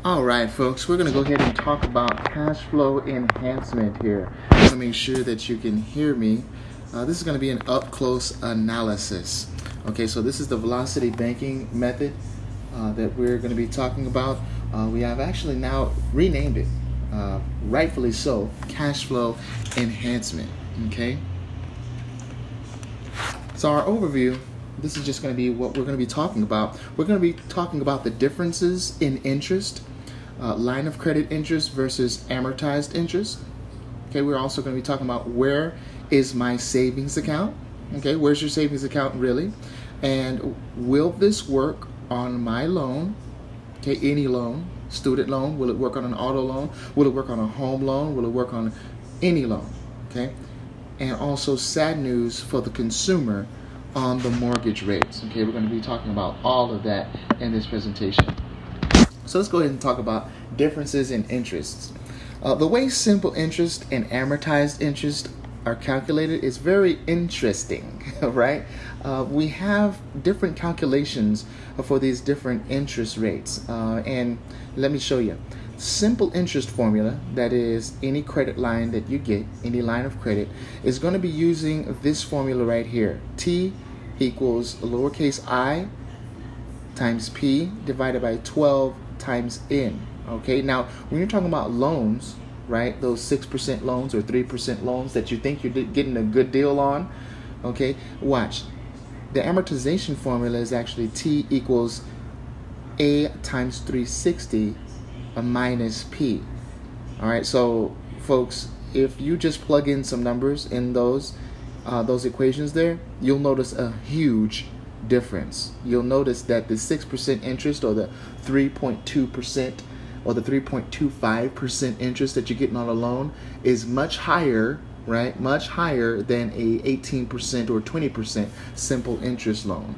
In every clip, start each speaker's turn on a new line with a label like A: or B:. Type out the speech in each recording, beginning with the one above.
A: All right, folks, we're going to go ahead and talk about cash flow enhancement here. I want to make sure that you can hear me. This is going to be an up-close analysis. Okay, so this is the velocity banking method that we're going to be talking about. We have actually now renamed it, rightfully so, cash flow enhancement. Okay, so our overview, this is just going to be what we're going to be talking about. We're going to be talking about the differences in interest, line of credit interest versus amortized interest. Okay, we're also going to be talking about where is my savings account. Okay, where's your savings account really? And will this work on my loan? Okay, any loan, student loan, will it work on an auto loan? Will it work on a home loan? Will it work on any loan? Okay, and also sad news for the consumer on the mortgage rates. Okay, we're going to be talking about all of that in this presentation. So let's go ahead and talk about differences in interests. The way simple interest and amortized interest are calculated is very interesting, right? We have different calculations for these different interest rates. And let me show you. Simple interest formula, that is any credit line that you get, any line of credit, is going to be using this formula right here. T equals lowercase I times P divided by 12 times N. Okay, now when you're talking about loans, right, those 6% loans or 3% loans that you think you're getting a good deal on, okay, watch. The amortization formula is actually T equals A times 360 minus P. All right, so folks, if you just plug in some numbers in those equations there, you'll notice a huge difference. You'll notice that the 6% interest or the 3.2% or the 3.25% interest that you're getting on a loan is much higher, right? Much higher than a 18% or 20% simple interest loan.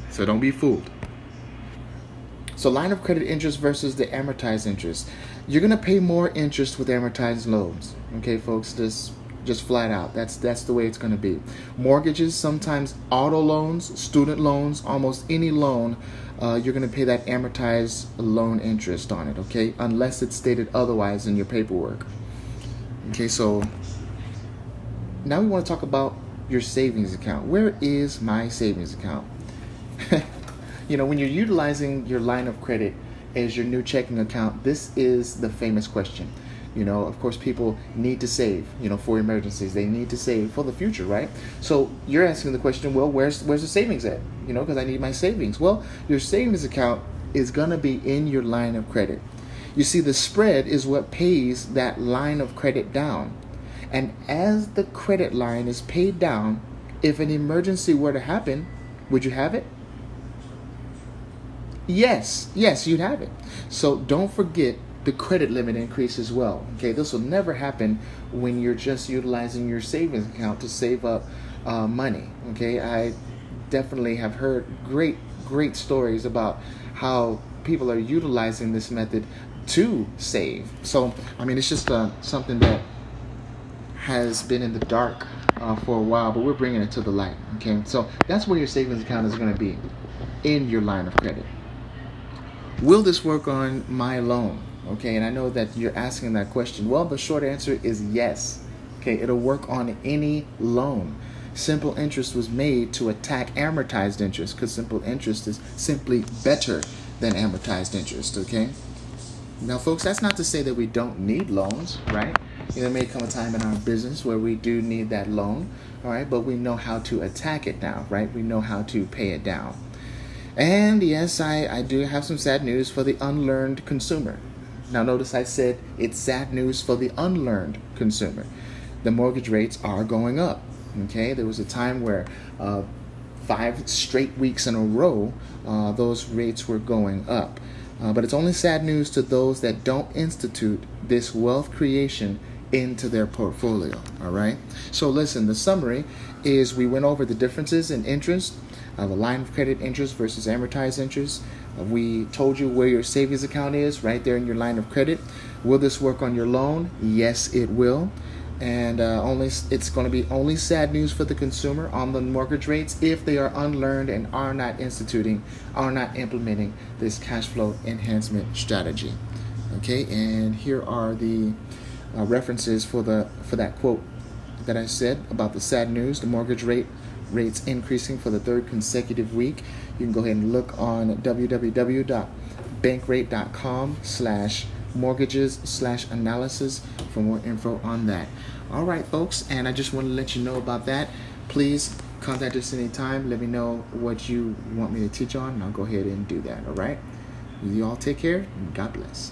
A: So don't be fooled. So line of credit interest versus the amortized interest. You're going to pay more interest with amortized loans. Okay, folks, just flat out. That's the way it's going to be. Mortgages, sometimes auto loans, student loans, almost any loan, you're going to pay that amortized loan interest on it, okay? Unless it's stated otherwise in your paperwork. Okay, so now we want to talk about your savings account. Where is my savings account? You know, when you're utilizing your line of credit as your new checking account, this is the famous question. You know, of course, people need to save, you know, for emergencies. They need to save for the future, right? So you're asking the question, well, where's the savings at? You know, because I need my savings. Well, your savings account is going to be in your line of credit. You see, the spread is what pays that line of credit down. And as the credit line is paid down, if an emergency were to happen, would you have it? Yes, you'd have it. So don't forget the credit limit increase as well. Okay, this will never happen when you're just utilizing your savings account to save up money. Okay, I definitely have heard great stories about how people are utilizing this method to save. So, I mean, it's just something that has been in the dark for a while, but we're bringing it to the light. Okay, so that's where your savings account is going to be, in your line of credit. Will this work on my loan? Okay, and I know that you're asking that question. Well, the short answer is yes. Okay, it'll work on any loan. Simple interest was made to attack amortized interest because simple interest is simply better than amortized interest, okay? Now, folks, that's not to say that we don't need loans, right? There may come a time in our business where we do need that loan, all right? But we know how to attack it now, right? We know how to pay it down. And yes, I do have some sad news for the unlearned consumer. Now notice I said it's sad news for the unlearned consumer. The mortgage rates are going up. Okay, there was a time where 5 straight weeks in a row those rates were going up. But it's only sad news to those that don't institute this wealth creation into their portfolio. All right, so listen, the summary is we went over the differences in interest, the line of credit interest versus amortized interest. We told you where your savings account is, right there in your line of credit. Will this work on your loan? Yes, it will. And it's going to be only sad news for the consumer on the mortgage rates if they are unlearned and are not implementing this cash flow enhancement strategy. Okay, and here are the references for that quote that I said about the sad news, the mortgage rates increasing for the third consecutive week. You can go ahead and look on www.bankrate.com/mortgages/analysis for more info on that. All right, folks, and I just want to let you know about that. Please contact us anytime. Let me know what you want me to teach on, and I'll go ahead and do that. All right, you all take care, and God bless.